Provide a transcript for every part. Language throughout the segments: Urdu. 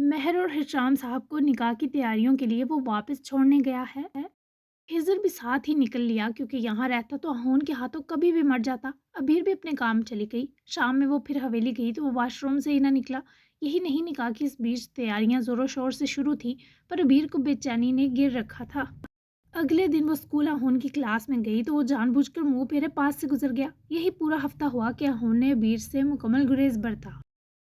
مہر اور حشام صاحب کو نکاح کی تیاریوں کے لیے وہ واپس چھوڑنے گیا ہے۔ خضر بھی ساتھ ہی نکل لیا کیونکہ یہاں رہتا تو ہون کے ہاتھوں کبھی بھی مر جاتا۔ ابیر بھی اپنے کام چلی گئی۔ شام میں وہ پھر حویلی گئی تو وہ واش روم سے ہی نہ نکلا۔ یہی نہیں، نکاح کی اس بیچ تیاریاں زور و شور سے شروع تھی، پر ابیر کو بے چینی نے گر رکھا تھا۔ اگلے دن وہ اسکول آہون کی کلاس میں گئی تو وہ جان بوجھ کر منہ پھیرے پاس سے گزر گیا۔ یہی پورا ہفتہ ہوا کہ آہون نے ابیر سے مکمل گریز برتا۔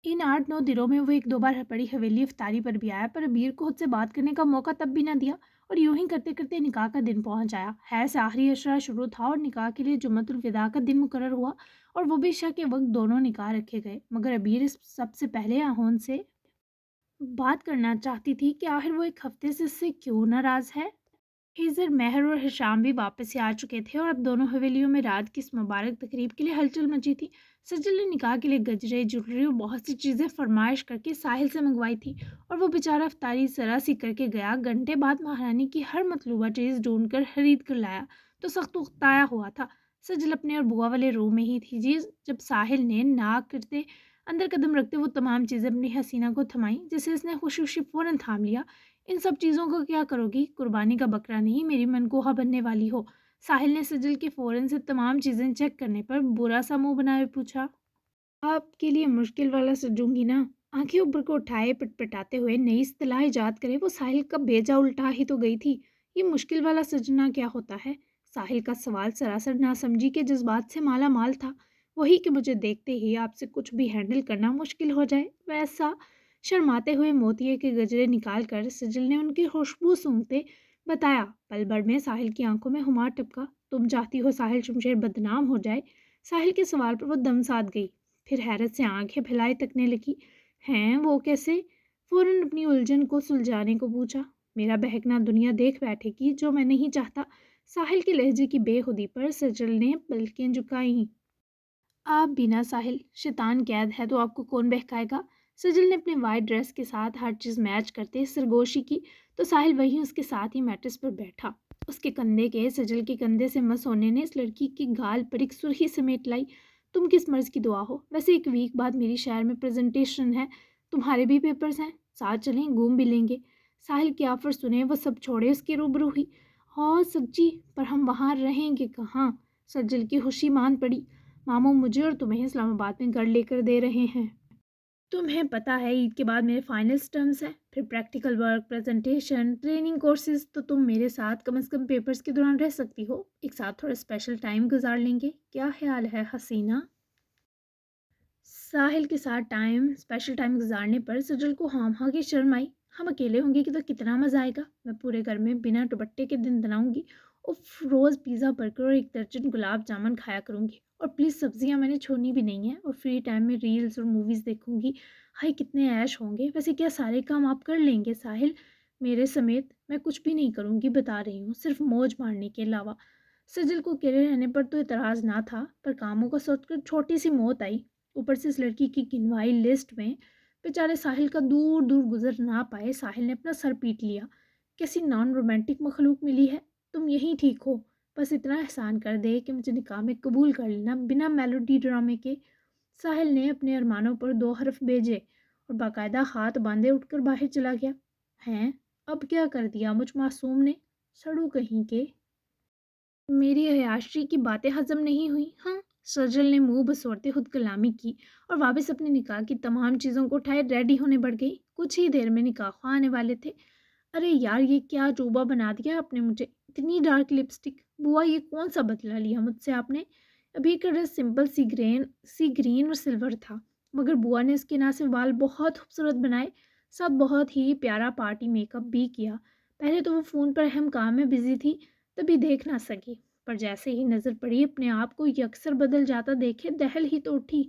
ان 8-9 دنوں میں وہ ایک دو بار بڑی حویلی افطاری پر بھی آیا، پر ابیر کو خود سے بات کرنے کا موقع تب بھی نہ دیا، اور یوں ہی کرتے کرتے نکاح کا دن پہنچ آیا۔ خیر سے آخری اشرا شروع تھا اور نکاح کے لیے جمعۃ الوداع کا دن مقرر ہوا، اور وہ بھی عشاء کے وقت دونوں نکاح رکھے گئے۔ مگر ابیر اس سب سے پہلے آہون سے بات کرنا چاہتی تھی کہ آخر وہ ایک ہفتے سے اس سے کیوں ناراض ہے۔ خضر، مہر اور حشام بھی واپس سے آ چکے تھے، اور اب دونوں حویلیوں میں رات کی اس مبارک تقریب کے لیے ہلچل مچی تھی۔ سجل نے نکاح کے لیے گجرے، جویلری اور بہت سی چیزیں فرمائش کر کے ساحل سے منگوائی تھی، اور وہ بیچارہ افطاری ذرا سی کر کے گیا، گھنٹے بعد مہارانی کی ہر مطلوبہ چیز ڈھونڈ کر خرید کر لایا تو سخت اکتایا ہوا تھا۔ سجل اپنے اور بوا والے روم میں ہی تھی جب ساحل نے ناک کرتے اندر قدم رکھتے وہ تمام چیزیں اپنی حسینہ کو تھمائیں، جسے اس نے خوشی خوشی فوراً تھام لیا۔ ان سب چیزوں کو کیا کرو گی؟ قربانی کا بکرا نہیں، میری منکوہا بننے والی ہو؟ ساحل نے سجل کے فوراً سے تمام چیزیں چیک کرنے پر برا سا منہ بنائے پوچھا۔ آپ کے لیے مشکل والا سجوں گی نا؟ آنکھیں اوپر کو اٹھائے پٹ پٹاتے ہوئے نئی اصطلاح ایجاد کرے وہ ساحل کا بیجا الٹا ہی تو گئی تھی۔ یہ مشکل والا سجنا کیا ہوتا ہے؟ ساحل کا سوال سراسر ناسمجھی کے جذبات سے مالا مال تھا۔ وہی کہ مجھے دیکھتے ہی آپ سے کچھ بھی ہینڈل کرنا مشکل ہو جائے، ویسا۔ شرماتے ہوئے موتیے کے گجرے نکال کر سجل نے ان کی خوشبو سونگھتے بتایا۔ پل بھر میں ساحل کی آنکھوں میں خمار ٹپکا۔ تم چاہتی ہو ساحل شمشیر بدنام ہو جائے؟ ساحل کے سوال پر وہ دم ساتھ گئی، پھر حیرت سے آنکھیں پھیلائے تکنے لگی۔ ہیں وہ کیسے؟ فوراً اپنی الجھن کو سلجھانے کو پوچھا۔ میرا بہکنا دنیا دیکھ بیٹھے گی، جو میں نہیں چاہتا۔ ساحل کے لہجے کی بے خودی پر سجل نے پلکیں جھکائیں۔ آپ بنا ساحل، شیطان قید ہے تو آپ کو کون بہکائے گا؟ سجل نے اپنے وائٹ ڈریس کے ساتھ ہر چیز میچ کرتے سرگوشی کی تو ساحل وہیں اس کے ساتھ ہی میٹرس پر بیٹھا۔ اس کے کندھے کے سجل کے کندھے سے مس ہونے نے اس لڑکی کی گال پر ایک سرخی سمیٹ لائی۔ تم کس مرض کی دعا ہو؟ ویسے ایک ویک بعد میری شہر میں پریزنٹیشن ہے، تمہارے بھی پیپرز ہیں، ساتھ چلیں، گھوم بھی لیں گے۔ ساحل کی آفر سنے وہ سب چھوڑے اس کے روبرو ہوئی۔ ہاں سچی، پر ہم وہاں رہیں گے کہاں؟ سجل کی خوشی مان پڑی۔ ماموں مجھے اور تمہیں اسلام آباد میں گھر لے کر دے رہے ہیں۔ تمہیں پتہ ہے عید کے بعد میرے فائنلز ٹرمز ہیں، پھر practical work, presentation, training courses, تو تم میرے ساتھ کم از کم پیپرز کے دوران رہ سکتی ہو، ایک ساتھ تھوڑا اسپیشل ٹائم گزار لیں گے، کیا خیال ہے حسینہ؟ ساحل کے ساتھ اسپیشل ٹائم گزارنے پر سجل کو ہاں ہاں کی شرم آئی۔ ہم اکیلے ہوں گے کہ تو کتنا مزہ آئے گا، میں پورے گھر میں بنا دوپٹے کے دن دناؤں گی، اور روز پیزا برگر اور ایک درجن گلاب جامن کھایا کروں گی، اور پلیز سبزیاں میں نے چھوڑنی بھی نہیں ہیں، اور فری ٹائم میں ریلز اور موویز دیکھوں گی۔ ہائی کتنے عیش ہوں گے۔ ویسے کیا سارے کام آپ کر لیں گے ساحل؟ میرے سمیت میں کچھ بھی نہیں کروں گی، بتا رہی ہوں، صرف موج مارنے کے علاوہ۔ سجل کو اکیلے رہنے پر تو اعتراض نہ تھا، پر کاموں کا سوچ کر چھوٹی سی موت آئی۔ اوپر سے اس لڑکی کی گنوائی لسٹ میں بیچارے ساحل کا دور دور گزر نہ پائے۔ ساحل نے اپنا سر پیٹ لیا۔ کیسی نان رومانٹک مخلوق ملی ہے، تم یہیں ٹھیک ہو، بس اتنا احسان کر دے کہ مجھے نکاح میں قبول کر لینا بنا میلوڈی ڈرامے کے۔ ساحل نے اپنے ارمانوں پر 2 حرف بھیجے اور باقاعدہ ہاتھ باندھے اٹھ کر باہر چلا گیا۔ ہیں، اب کیا کر دیا مجھ معصوم نے؟ سڑو کہیں کے۔ میری عیاشی کی باتیں ہضم نہیں ہوئی؟ ہاں، سجل نے منہ بسورتے خود کلامی کی اور واپس اپنے نکاح کی تمام چیزوں کو اٹھائے ریڈی ہونے بڑھ گئی۔ کچھ ہی دیر میں نکاح خواہ آنے والے تھے۔ ارے یار، یہ کیا عجوبہ بنا دیا آپ نے مجھے، اتنی ڈارک لپسٹک! بوا یہ کون سا بدلہ لیا مجھ سے آپ نے؟ ابھی کا ڈریس سمپل سی گرین اور سلور تھا، مگر بوا نے اس کے نہ صرف بال بہت خوبصورت بنائے، ساتھ بہت ہی پیارا پارٹی میک اپ بھی کیا۔ پہلے تو وہ فون پر اہم کام میں بزی تھی، تبھی دیکھ نہ سکی، پر جیسے ہی نظر پڑی اپنے آپ کو یکسر بدل جاتا دیکھے دہل ہی تو اٹھی۔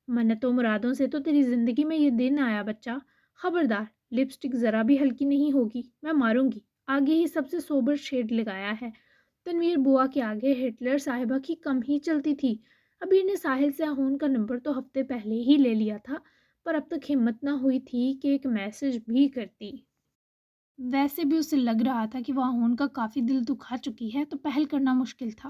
منتوں مرادوں سے تو تیری زندگی میں یہ دن آیا بچہ، خبردار لپسٹک ذرا بھی ہلکی نہیں ہوگی، میں ماروں گی۔ آگے ہی سب سے سوبر شیڈ لگایا ہے۔ تنویر بوا کے آگے ہٹلر صاحبہ کی کم ہی چلتی تھی۔ ابیر نے ساحل سے آہون کا نمبر تو ہفتے پہلے ہی لے لیا تھا، پر اب تک ہمت نہ ہوئی تھی کہ ایک میسج بھی کرتی۔ ویسے بھی اسے لگ رہا تھا کہ وہ آہون کا کافی دل دکھا چکی ہے، تو پہل کرنا مشکل تھا۔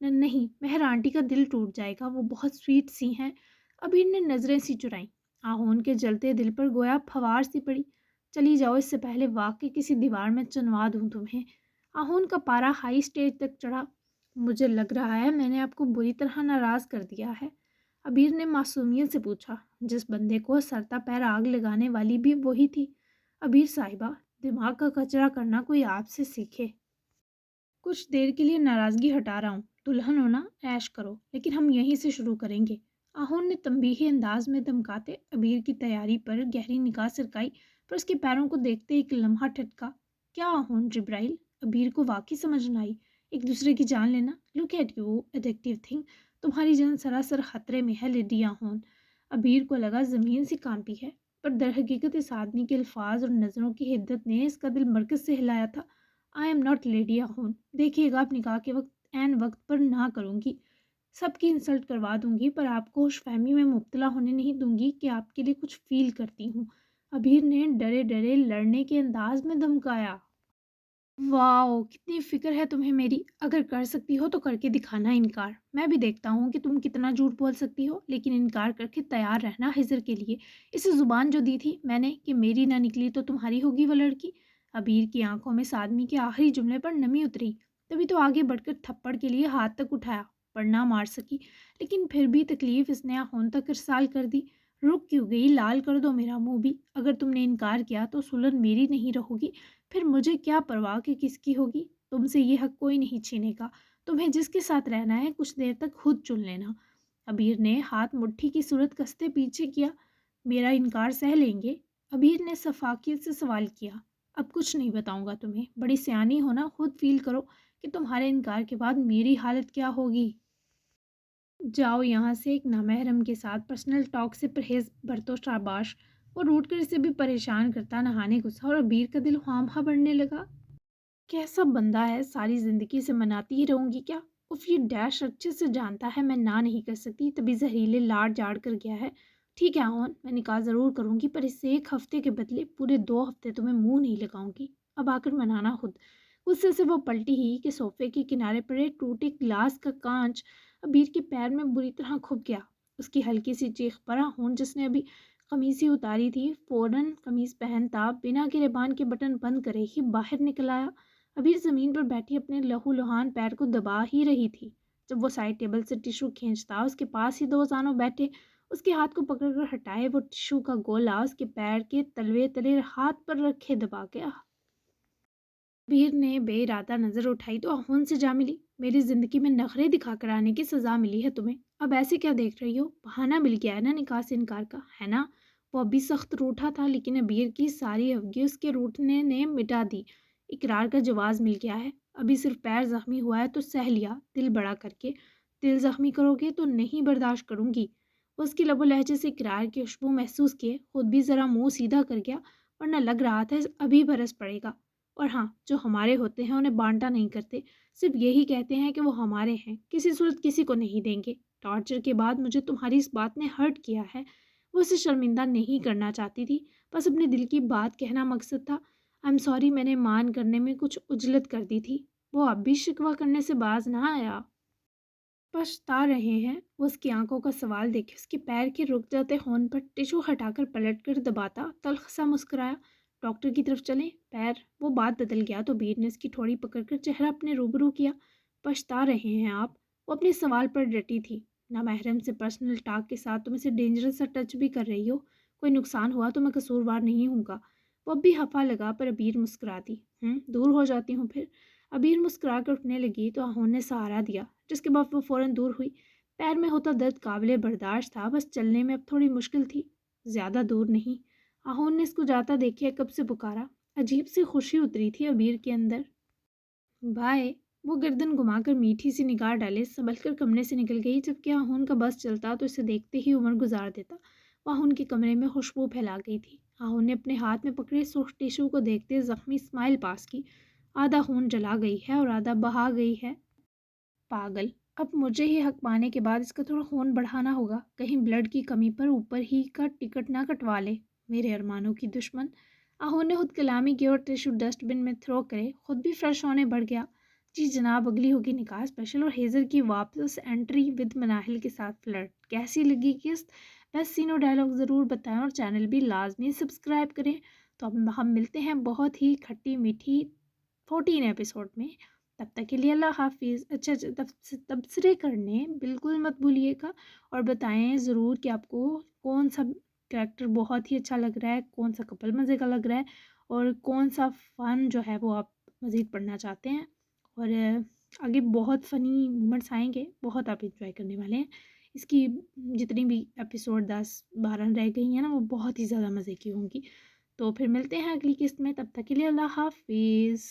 نہیں، مہر آنٹی کا دل ٹوٹ جائے گا، وہ بہت سویٹ سی ہیں۔ ابیر نے نظریں سی چرائیں۔ آہون کے جلتے دل پر گویا پھوار سی پڑی۔ چلی جاؤ اس سے پہلے واقعی کسی دیوار میں چنوا دوں تمہیں۔ آہون کا پارا ہائی سٹیج تک چڑھا۔ مجھے لگ رہا ہے میں نے آپ کو بری طرح ناراض کر دیا ہے، ابیر نے معصومیت سے پوچھا۔ جس بندے کو سرتا پیر آگ لگانے والی بھی وہی تھی۔ ابیر صاحبہ، دماغ کا کچرا کرنا کوئی آپ سے سیکھے۔ کچھ دیر کے لیے ناراضگی ہٹا رہا ہوں، دلہن ہونا عیش کرو، لیکن ہم یہیں سے شروع کریں گے۔ آہون نے تنبیہی انداز میں دمکاتے ابیر کی تیاری پر گہری نگاہ سرکائی، پر اس کے پیروں کو دیکھتے ایک لمحہ ٹھٹکا۔ کیا آہون جبرائیل؟ ابیر کو واقعی سمجھ نہ آئی۔ ایک دوسرے کی جان لینا، look at you addictive thing, تمہاری جان سراسر خطرے میں ہے لیڈی آہون۔ ابیر کو لگا زمین سے کانپی ہے، پر در حقیقت اس آدمی کے الفاظ اور نظروں کی حدت نے اس کا دل مرکز سے ہلایا تھا۔ آئی ایم ناٹ لیڈی آہون، دیکھیے گا، اب نکاح کے وقت عین وقت پر نہ کروں گی، سب کی انسلٹ کروا دوں گی، پر آپ کو خوش فہمی میں مبتلا ہونے نہیں دوں گی کہ آپ کے لیے کچھ فیل کرتی ہوں۔ ابیر نے ڈرے ڈرے لڑنے کے انداز میں دمکایا۔ واؤ، کتنی فکر ہے تمہیں میری، اگر کر سکتی ہو تو کر کے دکھانا انکار، میں بھی دیکھتا ہوں کہ تم کتنا جھوٹ بول سکتی ہو، لیکن انکار کر کے تیار رہنا ہجر کے لیے۔ اسے زبان جو دی تھی میں نے کہ میری نہ نکلی تو تمہاری ہوگی وہ لڑکی۔ ابیر کی آنکھوں میں اس آدمی کے آخری جملے پر نمی اتری، تبھی تو آگے بڑھ کر تھپڑ کے لیے ہاتھ تک اٹھایا، پر نہ مار سکی، لیکن پھر بھی تکلیف اس نے آہون تک ارسال کر دی۔ رک کیوں گئی؟ لال کر دو میرا منہ بھی، اگر تم نے انکار کیا تو سلن میری نہیں رہوگی، پھر مجھے کیا پرواہ کہ کس کی ہوگی، تم سے یہ حق کوئی نہیں چھینے گا، تمہیں جس کے ساتھ رہنا ہے کچھ دیر تک خود چن لینا۔ ابیر نے ہاتھ مٹھی کی صورت کستے پیچھے کیا۔ میرا انکار سہ لیں گے؟ ابیر نے شفاقیت سے سوال کیا۔ اب کچھ نہیں بتاؤں گا تمہیں، بڑی سیانی ہونا، خود فیل کرو کہ تمہارے انکار کے بعد میری حالت کیا ہوگی۔ جاؤ یہاں سے، ایک نامحرم کے ساتھ پرسنل ٹاک سے پرہیز برتو شاباش۔ وہ روٹ کر اسے بھی پریشان کرتا نہانے گھسا اور ابیر کا دل خواہ مخواہ بڑھنے لگا۔ کیسا بندہ ہے، ساری زندگی سے مناتی ہی رہوں گی کیا؟ اف یہ ڈیش اچھے سے جانتا ہے میں نہ نہیں کر سکتی، تبھی زہریلے لاڑ جاڑ کر گیا ہے۔ ٹھیک ہے آہون، میں نکاح ضرور کروں گی، پر اس سے 1 ہفتے کے بدلے پورے 2 ہفتے تمہیں منہ نہیں لگاؤں گی، اب آ کر منانا خود۔ غصے سے وہ پلٹی ہی کہ صوفے کے کنارے پر ایک ٹوٹے گلاس کا کانچ ابیر کے پیر میں بری طرح کھپ گیا۔ اس کی ہلکی سی چیخ پر آہون، جس نے ابھی قمیص ہی اتاری تھی، فوراً قمیص پہنتا بنا گریبان کے بٹن بند کرے ہی باہر نکل آیا۔ ابیر زمین پر بیٹھی اپنے لہو لہان پیر کو دبا ہی رہی تھی جب وہ سائڈ ٹیبل سے ٹیشو کھینچتا، اس کے پاس ہی 2 زانوں بیٹھے اس کے ہاتھ کو پکڑ کر ہٹائے وہ ٹیشو کا گولا اس کے پیر کے تلوے تلے ہاتھ پر رکھے دبا گیا۔ ابیر نے بے ارادہ نظر اٹھائی تو آہون سے جا ملی۔ میری زندگی میں نخرے دکھا کر آنے کی سزا ملی ہے تمہیں، اب ایسے کیا دیکھ رہی ہو؟ بہانہ مل گیا ہے نا نکاح سے انکار کا، ہے نا؟ وہ ابھی سخت روٹھا تھا، لیکن ابیر کی ساری افگی اس کے روٹھنے نے مٹا دی۔ اقرار کا جواز مل گیا ہے، ابھی صرف پیر زخمی ہوا ہے تو سہ لیا، دل بڑا کر کے۔ دل زخمی کرو گے تو نہیں برداشت کروں گی۔ وہ اس کے لب و لہجے سے اقرار کی خوشبو محسوس کیے خود بھی ذرا منہ سیدھا کر گیا، ورنہ لگ رہا تھا ابھی برس پڑے گا۔ اور ہاں، جو ہمارے ہوتے ہیں انہیں بانٹا نہیں کرتے، صرف یہی کہتے ہیں کہ وہ ہمارے ہیں، کسی صورت کسی کو نہیں دیں گے۔ ٹارچر کے بعد مجھے تمہاری اس بات نے ہرٹ کیا ہے۔ وہ اسے شرمندہ نہیں کرنا چاہتی تھی، بس اپنے دل کی بات کہنا مقصد تھا۔ آئی ایم سوری، میں نے مان کرنے میں کچھ عجلت کر دی تھی۔ وہ اب بھی شکوہ کرنے سے باز نہ آیا۔ پچھتا رہے ہیں؟ وہ اس کی آنکھوں کا سوال دیکھے اس کے پیر کے رک جاتے ہون پر ٹیشو ہٹا کر پلٹ کر دباتا تلخ سا مسکرایا۔ ڈاکٹر کی طرف چلیں؟ پیر؟ وہ بات بدل گیا تو بیر نے اس کی ٹھوڑی پکڑ کر چہرہ اپنے روبرو کیا۔ پچھتا رہے ہیں آپ؟ وہ اپنے سوال پر ڈٹی تھی۔ نامحرم سے پرسنل ٹاک کے ساتھ تم اسے ڈینجرس سا ٹچ بھی کر رہی ہو، کوئی نقصان ہوا تو میں قصوروار نہیں ہوں گا۔ وہ اب بھی ہفا لگا، پر ابیر مسکرا دی۔ دور ہو جاتی ہوں پھر؟ ابیر مسکرا کر اٹھنے لگی تو آہون نے سہارا دیا، جس کے بعد وہ فوراً دور ہوئی۔ پیر میں ہوتا درد قابل برداشت تھا، بس چلنے میں اب تھوڑی مشکل تھی۔ زیادہ دور نہیں۔ آہون نے اس کو جاتا دیکھے کب سے پکارا۔ عجیب سی خوشی اتری تھی ابیر کے اندر۔ بائے۔ وہ گردن گھما کر میٹھی سی نگاہ ڈالے سنبھل کر کمرے سے نکل گئی، جبکہ آہون کا بس چلتا تو اسے دیکھتے ہی عمر گزار دیتا۔ وہ آہون کے کمرے میں خوشبو پھیلا گئی تھی۔ آہون نے اپنے ہاتھ میں پکڑے سرخ ٹیشو کو دیکھتے زخمی اسمائل پاس کی۔ آدھا خون جلا گئی ہے اور آدھا بہا گئی ہے۔ پاگل، اب مجھے ہی حق پانے کے بعد اس کا تھوڑا خون بڑھانا ہوگا، کہیں بلڈ کی کمی پر اوپر ہی کا ٹکٹ نہ کٹوا لے، میرے ارمانوں کی دشمن۔ آہون نے خود کلامی کی اور ٹیشو ڈسٹ بن میں تھرو کرے خود بھی فریش ہونے بڑھ گیا۔ جی جناب، اگلی ہوگی نکاح اسپیشل اور ہیزر کی واپس انٹری ود مناہل کے ساتھ فلرٹ. کیسی لگی قسط؟ بس سینو ڈائلاگ ضرور بتائیں اور چینل بھی لازمی سبسکرائب کریں. تو اب ہم ملتے ہیں بہت ہی کھٹی میٹھی 14 ایپیسوڈ میں. تب تک کے لیے اللہ حافظ. اچھا تبصرے کرنے بالکل مت بھولیے گا اور بتائیں ضرور کہ آپ کو کون سا کریکٹر بہت ہی اچھا لگ رہا ہے، کون سا کپل مزے کا لگ رہا ہے، اور کون سا فن جو ہے وہ آپ مزید پڑھنا چاہتے ہیں. اور آگے بہت فنی مومنٹس آئیں گے، بہت آپ انجوائے کرنے والے ہیں. اس کی جتنی بھی ایپیسوڈ 10-12 رہ گئی ہیں نا، وہ بہت ہی زیادہ مزے کی ہوں گی. تو پھر ملتے ہیں اگلی قسط میں. تب تک کے لیے اللہ حافظ.